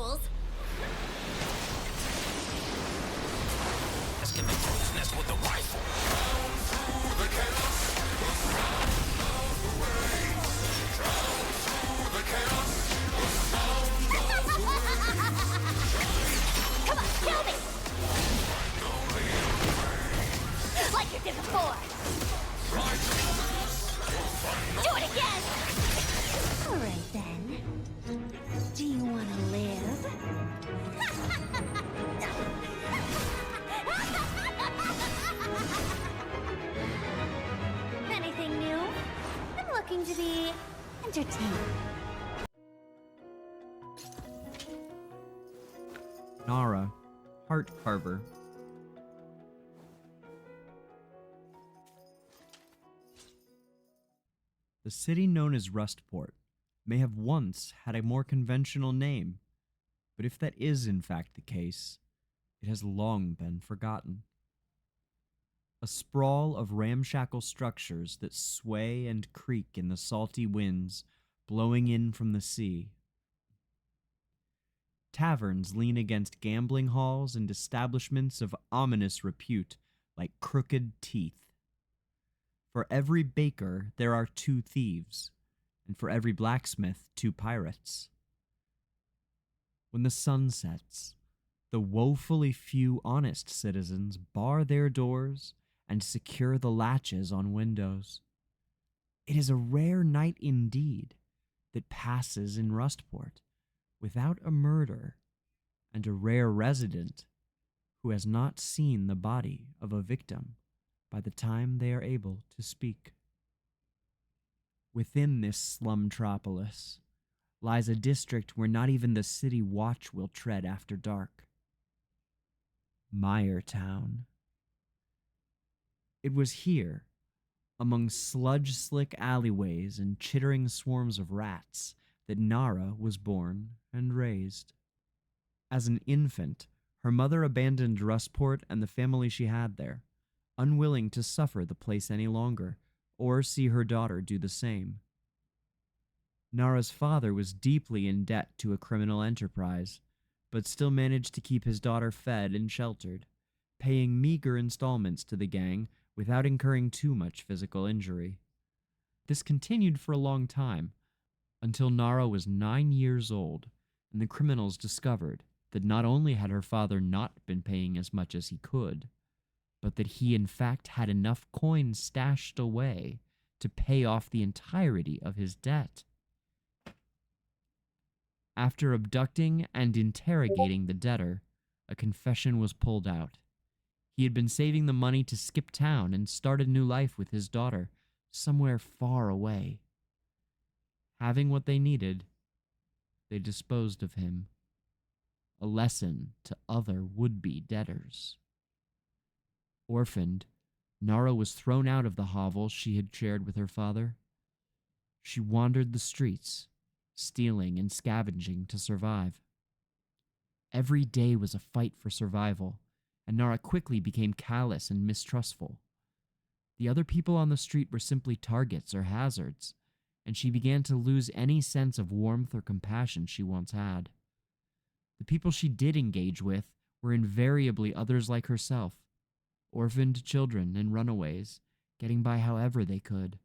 fools! Let's get the crow's nest with the rifle. Drown through the chaos. Drown of the waves. Drown through the chaos. Come on, kill me! Like you did before! Do it again! Alright then. Do you want to live? Anything new? I'm looking to be entertained. Nara, Heart Carver. The city known as Rustport may have once had a more conventional name, but if that is in fact the case, it has long been forgotten. A sprawl of ramshackle structures that sway and creak in the salty winds blowing in from the sea. Taverns lean against gambling halls and establishments of ominous repute like crooked teeth. For every baker, there are 2 thieves, and for every blacksmith, 2 pirates. When the sun sets, the woefully few honest citizens bar their doors and secure the latches on windows. It is a rare night indeed that passes in Rustport without a murder, and a rare resident who has not seen the body of a victim by the time they are able to speak. Within this slumtropolis lies a district where not even the city watch will tread after dark. Meyertown. It was here, among sludge-slick alleyways and chittering swarms of rats, that Nara was born and raised. As an infant, her mother abandoned Rustport and the family she had there, unwilling to suffer the place any longer, or see her daughter do the same. Nara's father was deeply in debt to a criminal enterprise, but still managed to keep his daughter fed and sheltered, paying meager installments to the gang without incurring too much physical injury. This continued for a long time, until Nara was 9 years old, and the criminals discovered that not only had her father not been paying as much as he could, but that he in fact had enough coins stashed away to pay off the entirety of his debt. After abducting and interrogating the debtor, a confession was pulled out. He had been saving the money to skip town and start a new life with his daughter, somewhere far away. Having what they needed, they disposed of him. A lesson to other would-be debtors. Orphaned, Nara was thrown out of the hovel she had shared with her father. She wandered the streets, stealing and scavenging to survive. Every day was a fight for survival, and Nara quickly became callous and mistrustful. The other people on the street were simply targets or hazards, and she began to lose any sense of warmth or compassion she once had. The people she did engage with were invariably others like herself, orphaned children and runaways, getting by however they could.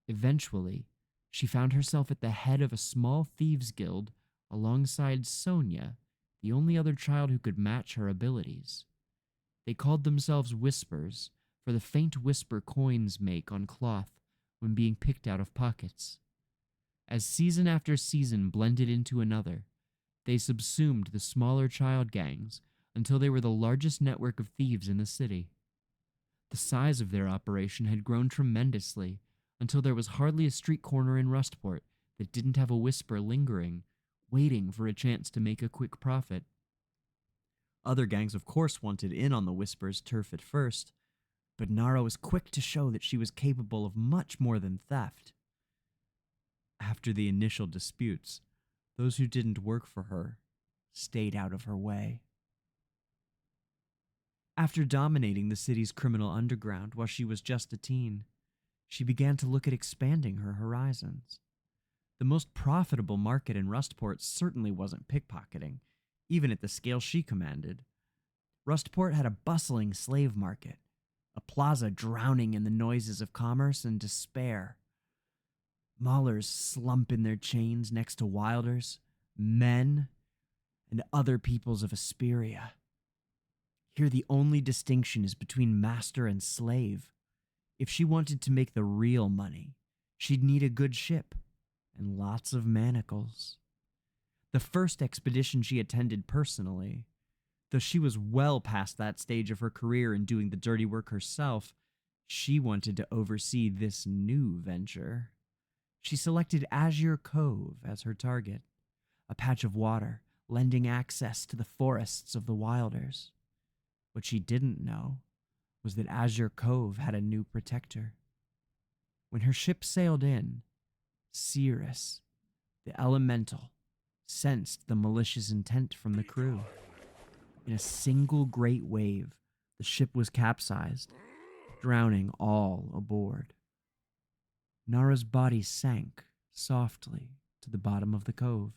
Eventually, she found herself at the head of a small thieves' guild alongside Sonja, the only other child who could match her abilities. They called themselves Whispers, for the faint whisper coins make on cloth when being picked out of pockets. As season after season blended into another, they subsumed the smaller child gangs until they were the largest network of thieves in the city. The size of their operation had grown tremendously until there was hardly a street corner in Rustport that didn't have a Whisper lingering, waiting for a chance to make a quick profit. Other gangs, of course, wanted in on the Whisper's turf at first, but Nara was quick to show that she was capable of much more than theft. After the initial disputes, those who didn't work for her stayed out of her way. After dominating the city's criminal underground while she was just a teen, she began to look at expanding her horizons. The most profitable market in Rustport certainly wasn't pickpocketing, even at the scale she commanded. Rustport had a bustling slave market, a plaza drowning in the noises of commerce and despair. Maulers slump in their chains next to wilders, men, and other peoples of Esperia. Here the only distinction is between master and slave. If she wanted to make the real money, she'd need a good ship and lots of manacles. The first expedition she attended personally, though she was well past that stage of her career in doing the dirty work herself, she wanted to oversee this new venture. She selected Azure Cove as her target, a patch of water lending access to the forests of the Wilders. What she didn't know was that Azure Cove had a new protector. When her ship sailed in, Cirrus, the elemental, sensed the malicious intent from the crew. In a single great wave, the ship was capsized, drowning all aboard. Nara's body sank softly to the bottom of the cove.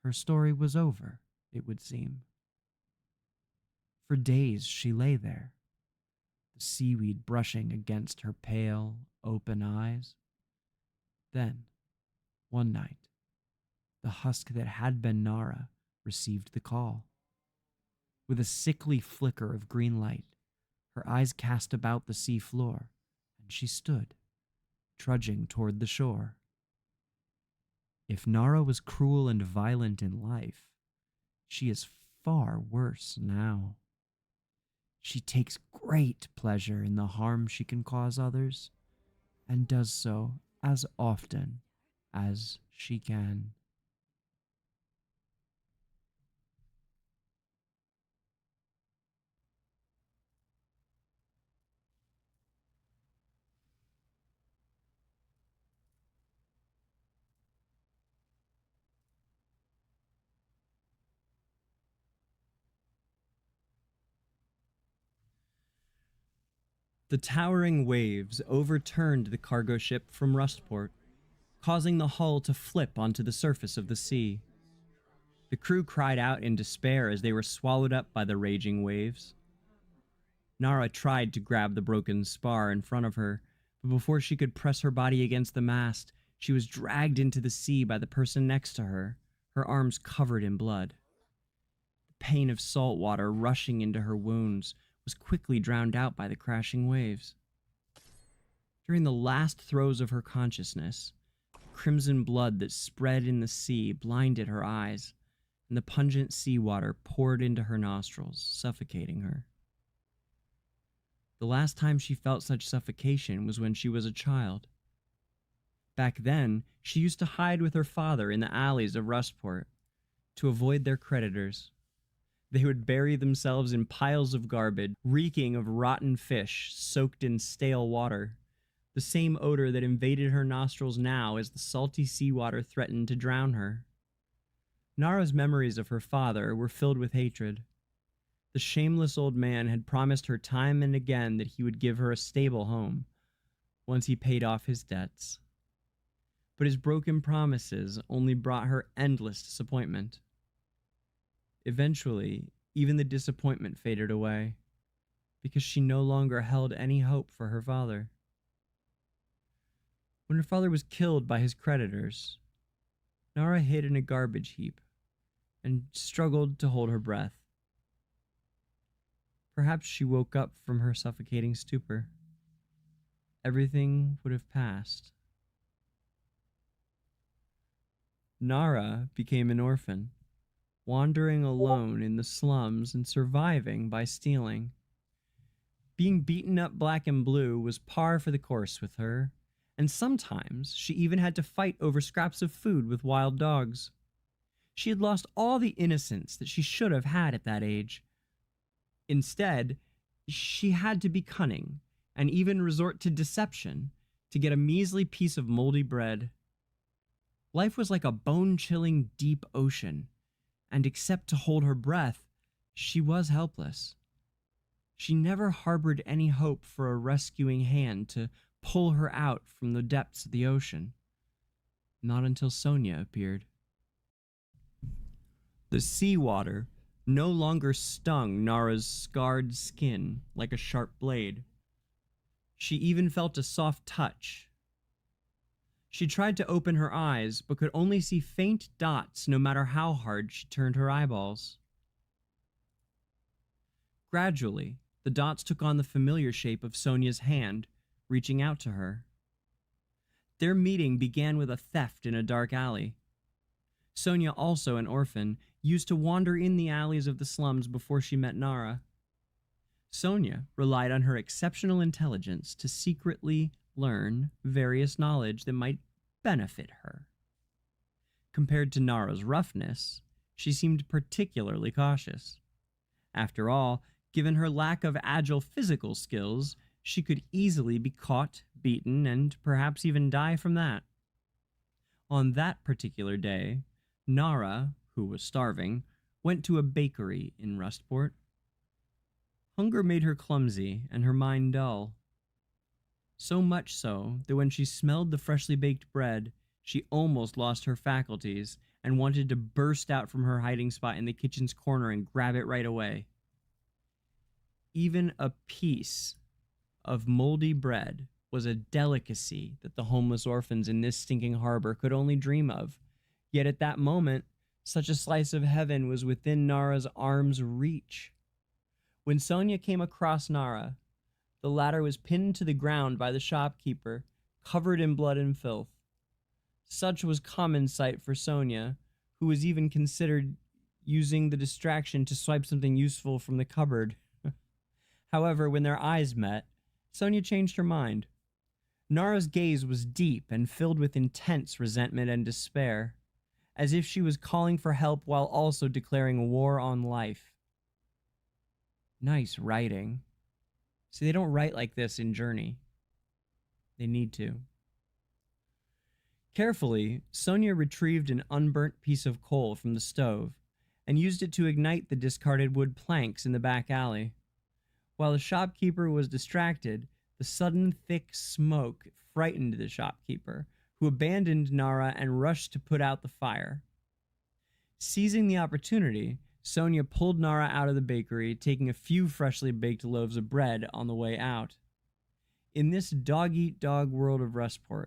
Her story was over, it would seem. For days she lay there, the seaweed brushing against her pale, open eyes. Then, one night, the husk that had been Nara received the call. With a sickly flicker of green light, her eyes cast about the sea floor, and she stood, trudging toward the shore. If Nara was cruel and violent in life, she is far worse now. She takes great pleasure in the harm she can cause others, and does so as often as she can. The towering waves overturned the cargo ship from Rustport, causing the hull to flip onto the surface of the sea. The crew cried out in despair as they were swallowed up by the raging waves. Nara tried to grab the broken spar in front of her, but before she could press her body against the mast, she was dragged into the sea by the person next to her, her arms covered in blood. The pain of salt water rushing into her wounds was quickly drowned out by the crashing waves. During the last throes of her consciousness, crimson blood that spread in the sea blinded her eyes, and the pungent seawater poured into her nostrils, suffocating her. The last time she felt such suffocation was when she was a child. Back then, she used to hide with her father in the alleys of Rustport to avoid their creditors. They would bury themselves in piles of garbage, reeking of rotten fish soaked in stale water, the same odor that invaded her nostrils now as the salty seawater threatened to drown her. Nara's memories of her father were filled with hatred. The shameless old man had promised her time and again that he would give her a stable home once he paid off his debts. But his broken promises only brought her endless disappointment. Eventually, even the disappointment faded away, because she no longer held any hope for her father. When her father was killed by his creditors, Nara hid in a garbage heap and struggled to hold her breath. Perhaps she woke up from her suffocating stupor. Everything would have passed. Nara became an orphan, wandering alone in the slums and surviving by stealing. Being beaten up black and blue was par for the course with her, and sometimes she even had to fight over scraps of food with wild dogs. She had lost all the innocence that she should have had at that age. Instead, she had to be cunning and even resort to deception to get a measly piece of moldy bread. Life was like a bone-chilling deep ocean, and except to hold her breath, she was helpless. She never harbored any hope for a rescuing hand to pull her out from the depths of the ocean. Not until Sonja appeared. The seawater no longer stung Nara's scarred skin like a sharp blade. She even felt a soft touch. She tried to open her eyes, but could only see faint dots no matter how hard she turned her eyeballs. Gradually, the dots took on the familiar shape of Sonja's hand, reaching out to her. Their meeting began with a theft in a dark alley. Sonja, also an orphan, used to wander in the alleys of the slums before she met Nara. Sonja relied on her exceptional intelligence to secretly learn various knowledge that might benefit her. Compared to Nara's roughness, she seemed particularly cautious. After all, given her lack of agile physical skills, she could easily be caught, beaten, and perhaps even die from that. On that particular day, Nara, who was starving, went to a bakery in Rustport. Hunger made her clumsy and her mind dull. So much so that when she smelled the freshly baked bread, she almost lost her faculties and wanted to burst out from her hiding spot in the kitchen's corner and grab it right away. Even a piece of moldy bread was a delicacy that the homeless orphans in this stinking harbor could only dream of. Yet at that moment, such a slice of heaven was within Nara's arm's reach. When Sonja came across Nara, the latter was pinned to the ground by the shopkeeper, covered in blood and filth. Such was common sight for Sonja, who was even considered using the distraction to swipe something useful from the cupboard. However, when their eyes met, Sonja changed her mind. Nara's gaze was deep and filled with intense resentment and despair, as if she was calling for help while also declaring war on life. Nice writing. See, they don't write like this in Journey. They need to. Carefully, Sonja retrieved an unburnt piece of coal from the stove and used it to ignite the discarded wood planks in the back alley. While the shopkeeper was distracted, the sudden thick smoke frightened the shopkeeper, who abandoned Nara and rushed to put out the fire. Seizing the opportunity, Sonja pulled Nara out of the bakery, taking a few freshly baked loaves of bread on the way out. In this dog-eat-dog world of Rustport,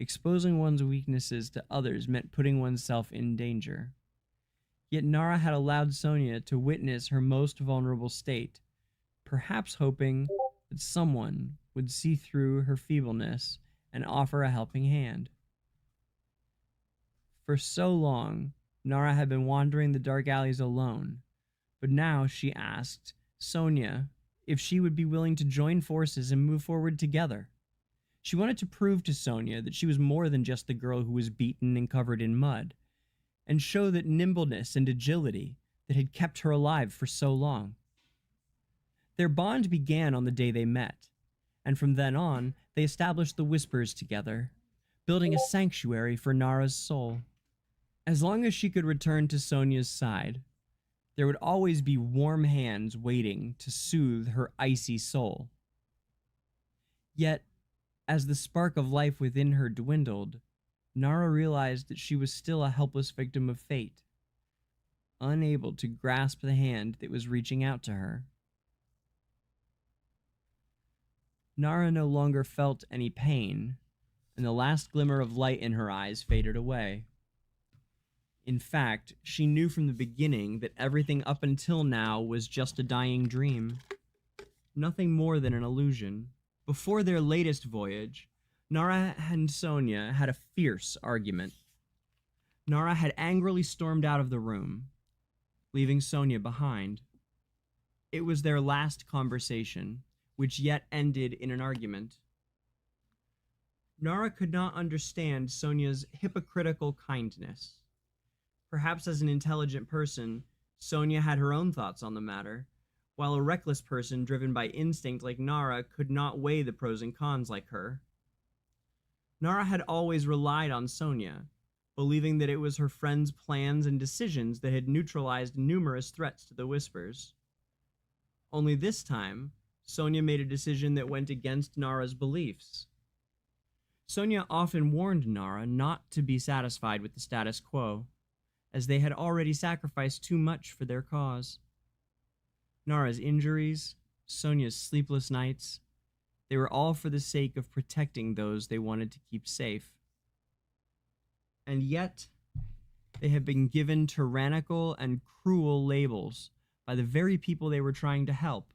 exposing one's weaknesses to others meant putting oneself in danger. Yet Nara had allowed Sonja to witness her most vulnerable state, perhaps hoping that someone would see through her feebleness and offer a helping hand. For so long, Nara had been wandering the dark alleys alone, but now she asked Sonja if she would be willing to join forces and move forward together. She wanted to prove to Sonja that she was more than just the girl who was beaten and covered in mud, and show that nimbleness and agility that had kept her alive for so long. Their bond began on the day they met, and from then on, they established the Whispers together, building a sanctuary for Nara's soul. As long as she could return to Sonja's side, there would always be warm hands waiting to soothe her icy soul. Yet, as the spark of life within her dwindled, Nara realized that she was still a helpless victim of fate, unable to grasp the hand that was reaching out to her. Nara no longer felt any pain, and the last glimmer of light in her eyes faded away. In fact, she knew from the beginning that everything up until now was just a dying dream. Nothing more than an illusion. Before their latest voyage, Nara and Sonja had a fierce argument. Nara had angrily stormed out of the room, leaving Sonja behind. It was their last conversation, which yet ended in an argument. Nara could not understand Sonja's hypocritical kindness. Perhaps as an intelligent person, Sonja had her own thoughts on the matter, while a reckless person driven by instinct like Nara could not weigh the pros and cons like her. Nara had always relied on Sonja, believing that it was her friend's plans and decisions that had neutralized numerous threats to the Whispers. Only this time, Sonja made a decision that went against Nara's beliefs. Sonja often warned Nara not to be satisfied with the status quo, as they had already sacrificed too much for their cause. Nara's injuries, Sonja's sleepless nights, they were all for the sake of protecting those they wanted to keep safe. And yet, they had been given tyrannical and cruel labels by the very people they were trying to help.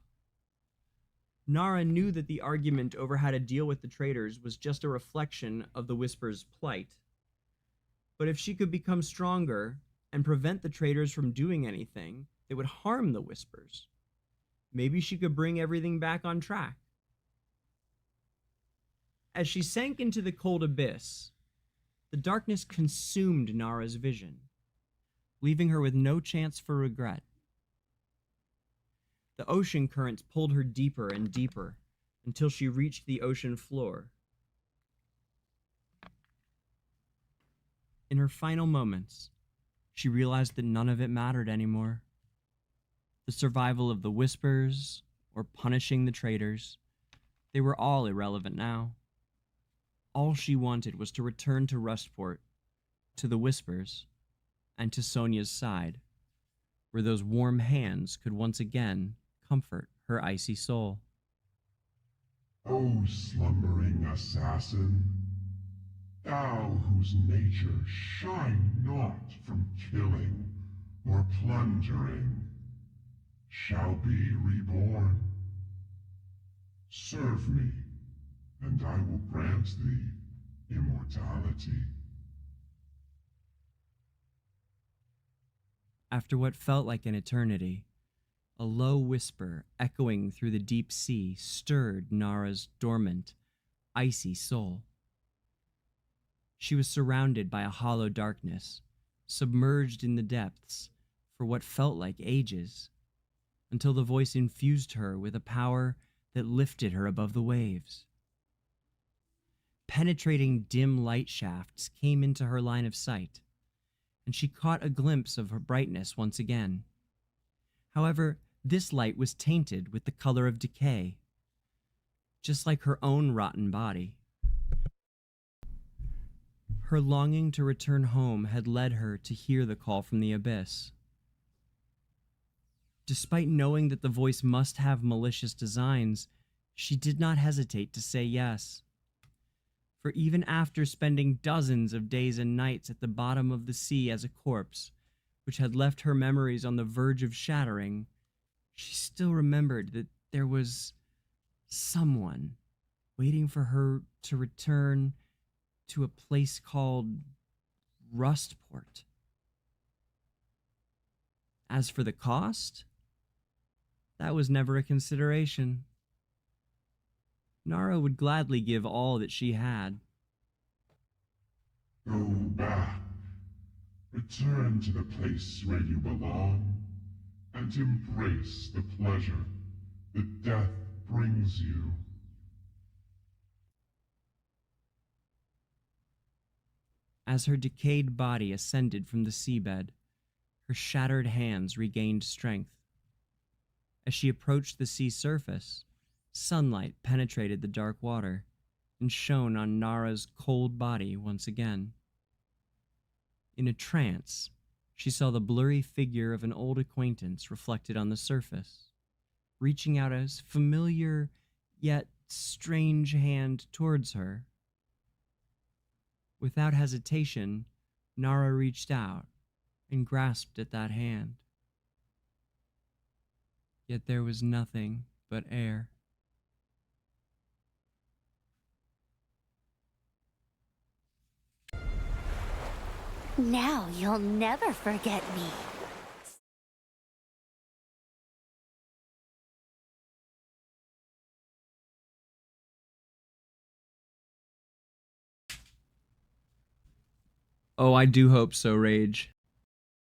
Nara knew that the argument over how to deal with the traitors was just a reflection of the Whisper's plight. But if she could become stronger and prevent the traitors from doing anything that would harm the Whispers, maybe she could bring everything back on track. As she sank into the cold abyss, the darkness consumed Nara's vision, leaving her with no chance for regret. The ocean currents pulled her deeper and deeper until she reached the ocean floor. In her final moments, she realized that none of it mattered anymore. The survival of the Whispers, or punishing the traitors, they were all irrelevant now. All she wanted was to return to Rustport, to the Whispers, and to Sonja's side, where those warm hands could once again comfort her icy soul. O slumbering assassin, thou whose nature shine not from killing or plundering, shall be reborn. Serve me, and I will grant thee immortality. After what felt like an eternity, a low whisper echoing through the deep sea stirred Nara's dormant, icy soul. She was surrounded by a hollow darkness, submerged in the depths for what felt like ages, until the voice infused her with a power that lifted her above the waves. Penetrating dim light shafts came into her line of sight, and she caught a glimpse of her brightness once again. However, this light was tainted with the color of decay, just like her own rotten body. Her longing to return home had led her to hear the call from the abyss. Despite knowing that the voice must have malicious designs, she did not hesitate to say yes. For even after spending dozens of days and nights at the bottom of the sea as a corpse, which had left her memories on the verge of shattering, she still remembered that there was someone waiting for her to return to a place called Rustport. As for the cost, that was never a consideration. Nara would gladly give all that she had. Go back. Return to the place where you belong, and embrace the pleasure that death brings you. As her decayed body ascended from the seabed, her shattered hands regained strength. As she approached the sea surface, sunlight penetrated the dark water and shone on Nara's cold body once again. In a trance, she saw the blurry figure of an old acquaintance reflected on the surface, reaching out a familiar yet strange hand towards her. Without hesitation, Nara reached out and grasped at that hand. Yet there was nothing but air. Now you'll never forget me. Oh, I do hope so, Rage.